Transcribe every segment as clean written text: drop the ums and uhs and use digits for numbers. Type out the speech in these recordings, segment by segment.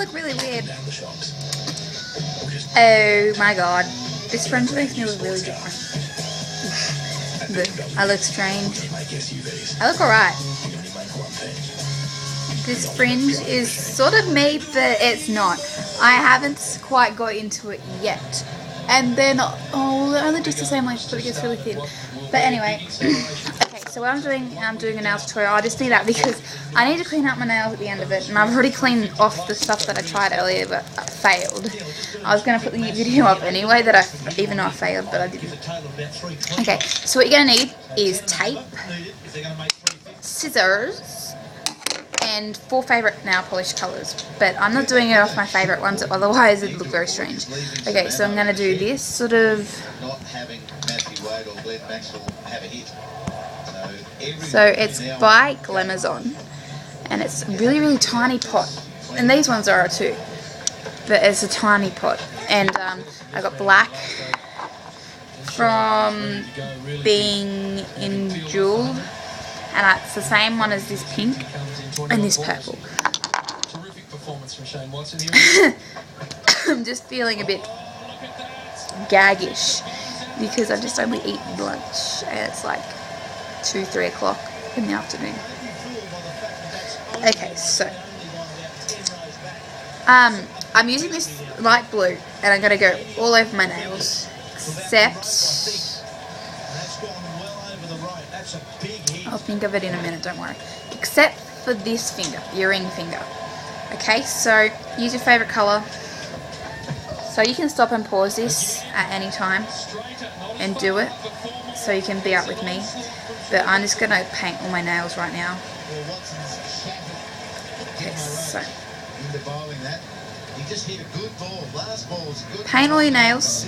look really weird. Oh my god. This fringe makes me look really different. I look strange. I look alright. This fringe is sort of me, but it's not. I haven't quite got into it yet. And then, oh, they're only just the same length, but it gets really thin. But anyway, okay, so what I'm doing a nail tutorial. I just need that because I need to clean out my nails at the end of it. And I've already cleaned off the stuff that I tried earlier, but I failed. I was going to put the video up anyway, even though I failed, but I didn't. Okay, so what you're going to need is tape, scissors, and 4 favourite nail polish colours. But I'm not doing it off my favourite ones, otherwise it would look very strange. Okay, so I'm going to do this sort of... So it's by Glamazon, and it's a really, really tiny pot. And these ones are too, but it's a tiny pot. And I got black from Being in Jewel, and it's the same one as this pink and this purple. I'm just feeling a bit gaggish because I've just only eaten lunch and it's like 2-3 o'clock in the afternoon. Okay, so I'm using this light blue and I'm going to go all over my nails, except I'll think of it in a minute, don't worry, except for this finger, the ring finger. Okay, so use your favourite colour. So you can stop and pause this at any time and do it, so you can be up with me. But I'm just going to paint all my nails right now. Okay, so paint all your nails.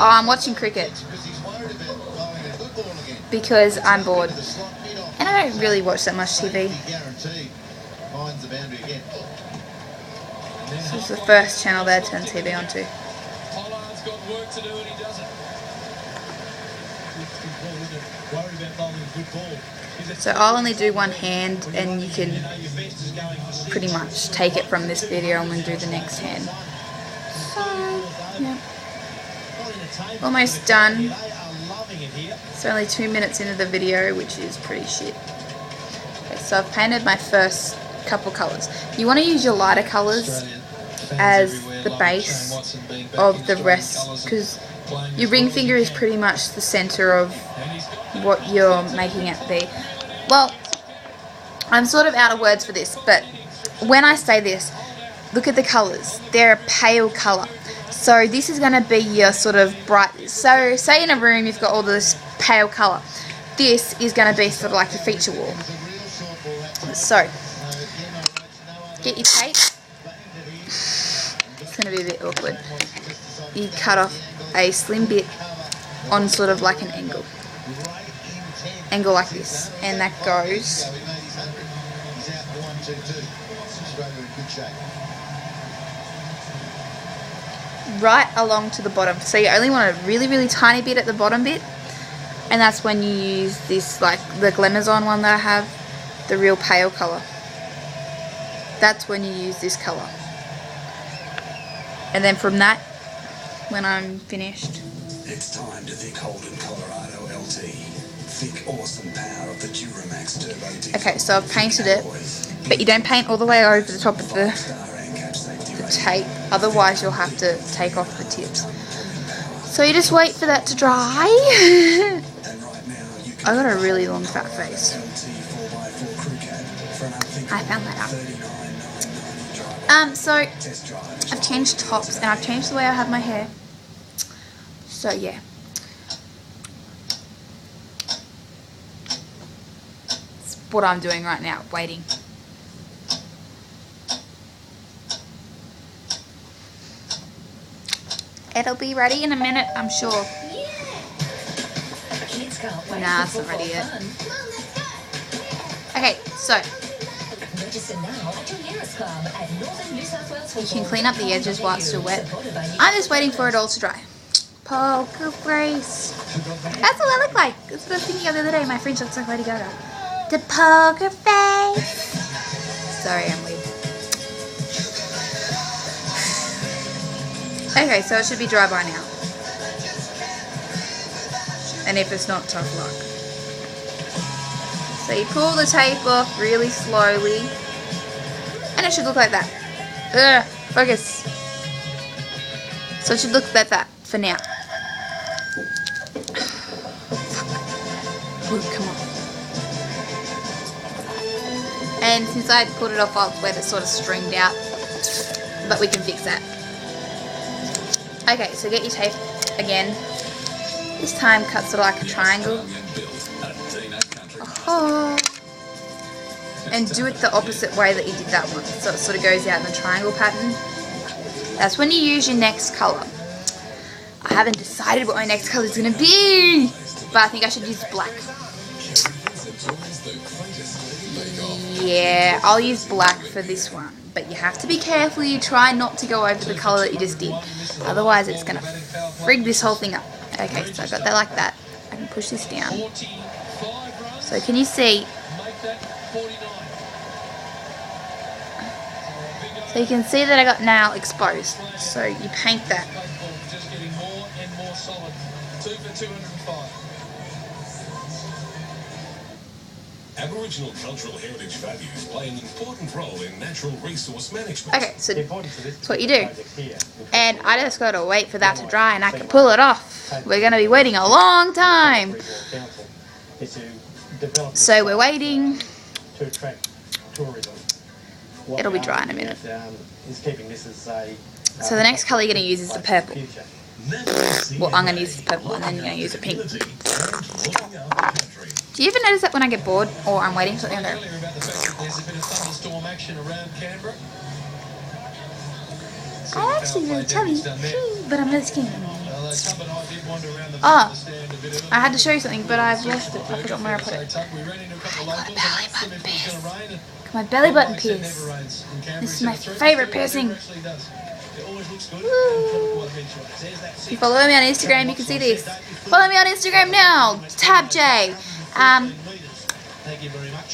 Oh, I'm watching cricket because I'm bored. And I don't really watch that much TV. This is the first channel that I turn TV onto. So I'll only do one hand and you can pretty much take it from this video and then do the next hand. So, yeah. Almost done. It's only 2 minutes into the video, which is pretty shit. Okay, so I've painted my first couple colours. You want to use your lighter colours as the base of the rest, because your ring finger is pretty much the centre of what you're making it be. Well, I'm sort of out of words for this, but when I say this, look at the colours. They're a pale colour. So this is going to be your sort of bright... So say in a room you've got all this pale colour. This is going to be sort of like your feature wall. So, get your tape. It's going to be a bit awkward. You cut off a slim bit on sort of like an angle. Angle like this. And that goes... right along to the bottom. So you only want a really, really tiny bit at the bottom bit. And that's when you use this, like the Glamazon one that I have, the real pale colour. That's when you use this colour. And then from that, when I'm finished. It's time to think Holden Colorado LT. Think awesome power of the Duramax Turbo. Okay, so I've painted it, but you don't paint all the way over the top of the tape, otherwise you'll have to take off the tips. So you just wait for that to dry. I got a really long fat face. I found that out. So I've changed tops and I've changed the way I have my hair. So yeah. That's what I'm doing right now, waiting. It'll be ready in a minute, I'm sure. Nah, it's not ready yet. Okay, so you can clean up the edges while it's still wet. I'm just waiting for it all to dry. Poker face. That's what I look like. That's what I was thinking of the other day. My friend looks like Lady Gaga. The poker face. Sorry, I'm weird. Okay, so it should be dry by now. And if it's not, tough luck. So you pull the tape off really slowly. And it should look like that. Ugh, focus. So it should look like that for now. Ooh, come on. And since I pulled it off, I'll let it sort of stringed out. But we can fix that. Okay, so get your tape again. This time cut sort of like a triangle. Oh. And do it the opposite way that you did that one. So it sort of goes out in a triangle pattern. That's when you use your next colour. I haven't decided what my next colour is going to be. But I think I should use black. Yeah, I'll use black for this one. But you have to be careful. You try not to go over the colour that you just did. Otherwise it's going to frig this whole thing up. Okay, so I got that like that. I can push this down. So can you see? So you can see that I got nail exposed. So you paint that. Aboriginal cultural heritage values play an important role in natural resource management. Okay, so that's what you do. And I just got to wait for that to dry and I can pull it off. We're going to be waiting a long time. So we're waiting. It'll be dry in a minute. So the next colour you're going to use is the purple. Well, I'm going to use the purple and then you're going to use the pink. Do you ever notice that when I get bored or I'm waiting for something, I go, I actually really tell you, but I'm really skinny. Oh, I had to show you something, but I've lost it. I forgot where I put it. My belly button pierce. This is my favourite piercing. Woo. If you follow me on Instagram, you can see this. Follow me on Instagram now. Tab J.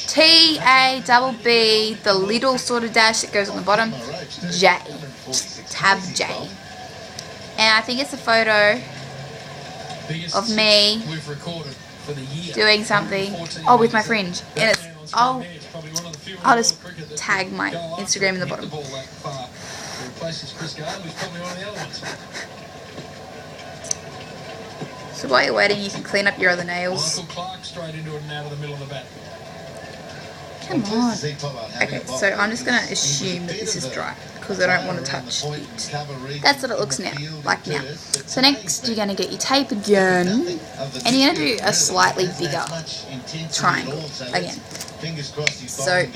TABB, the little sort of dash that goes on the bottom. J. Tab J. And I think it's a photo of me doing something. Oh, with my fringe. And it's, I'll just tag my Instagram in the bottom. So while you're waiting, you can clean up your other nails. Come on. Okay, so I'm just going to assume that this is dry because I don't want to touch it. That's what it looks now, like now. So next, you're going to get your tape again, and you're going to do a slightly bigger triangle again. So,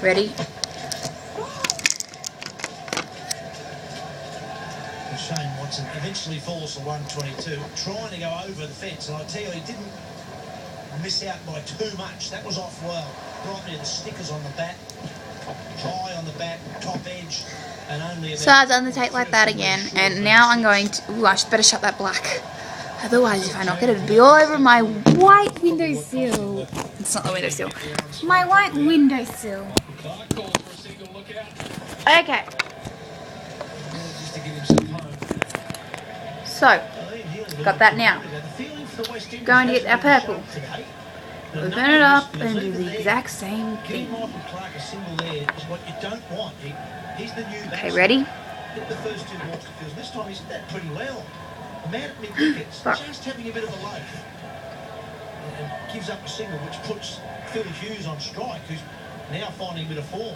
ready? Shane Watson eventually falls to 122, trying to go over the fence, and I tell you, he didn't miss out by too much. That was off well, right near the stickers on the bat, high on the bat, top edge, and only about... So I've done the tape like that again, and now I'm going to... Ooh, I should better shut that black. Otherwise, if I knock it, it'll be all over my white windowsill. It's not the windowsill. My white windowsill. Okay. So, got that now. Going to get our purple. Open it up and do the exact same thing. Okay, ready? Fuck. Just having a bit of a loaf. And gives up a single, which puts Phil Hughes on strike, who's now finding a bit of form.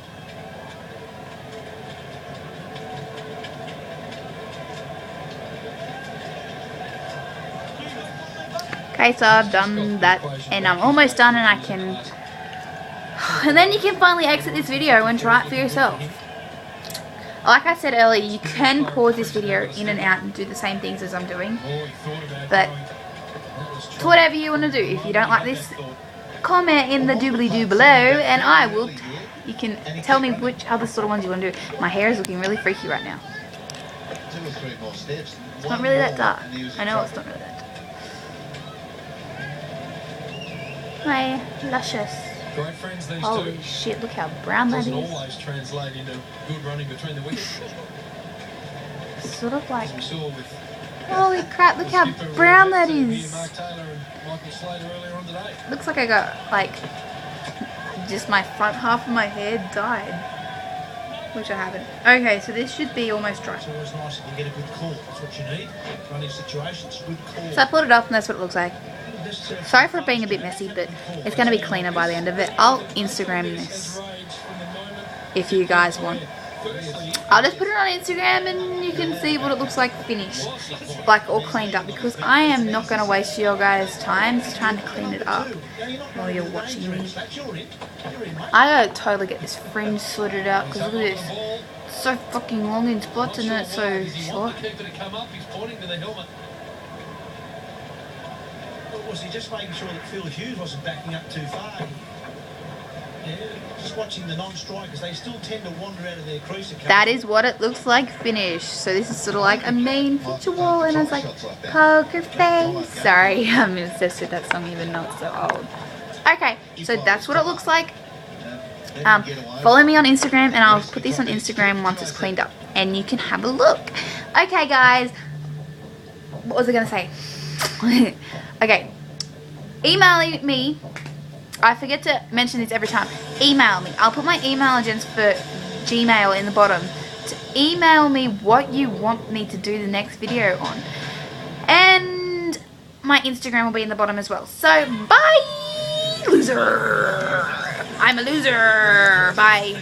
Okay, so I've done that, and I'm almost done, and I can... And then you can finally exit this video and try it for yourself. Like I said earlier, you can pause this video in and out and do the same things as I'm doing. But, it's whatever you want to do. If you don't like this, comment in the doobly-doo below, and I will... You can tell me which other sort of ones you want to do. My hair is looking really freaky right now. It's not really that dark. I know it's not really that dark. my luscious. Great friends, these Holy two. shit, look how brown that Doesn't is. always translate into good running between the wickets. Sort of like, As we saw with holy crap, look how skipper brown that here, is. Mark Taylor and Michael Slater earlier on today. Looks like I got, like, just my front half of my hair dyed. Which I haven't. Okay, so this should be almost dry. It's always nice if you get a good call. That's what you need. Running situations, good call. So I pulled it off and that's what it looks like. Sorry for it being a bit messy, but it's going to be cleaner by the end of it. I'll Instagram this if you guys want. I'll just put it on Instagram and you can see what it looks like finished, like all cleaned up, because I am not going to waste your guys' time just trying to clean it up while you're watching me. I gotta totally get this fringe sorted out because look at this. It's so fucking long in spots and then it's so short. Was he just making sure that Phil Hughes wasn't backing up too far? Yeah, just watching the non-strikers, they still tend to wander out of their crease. That is what it looks like finished. So this is sort of like a main feature wall, and I was like, poker face. Sorry, I'm obsessed with that song even though it's so old. Okay, so that's what it looks like. Follow me on Instagram and I'll put this on Instagram once it's cleaned up and you can have a look. Okay guys, what was I going to say? Okay, email me. I forget to mention this every time. Email me. I'll put my email address for Gmail in the bottom to email me what you want me to do the next video on. And my Instagram will be in the bottom as well. So, bye, loser. I'm a loser. Bye.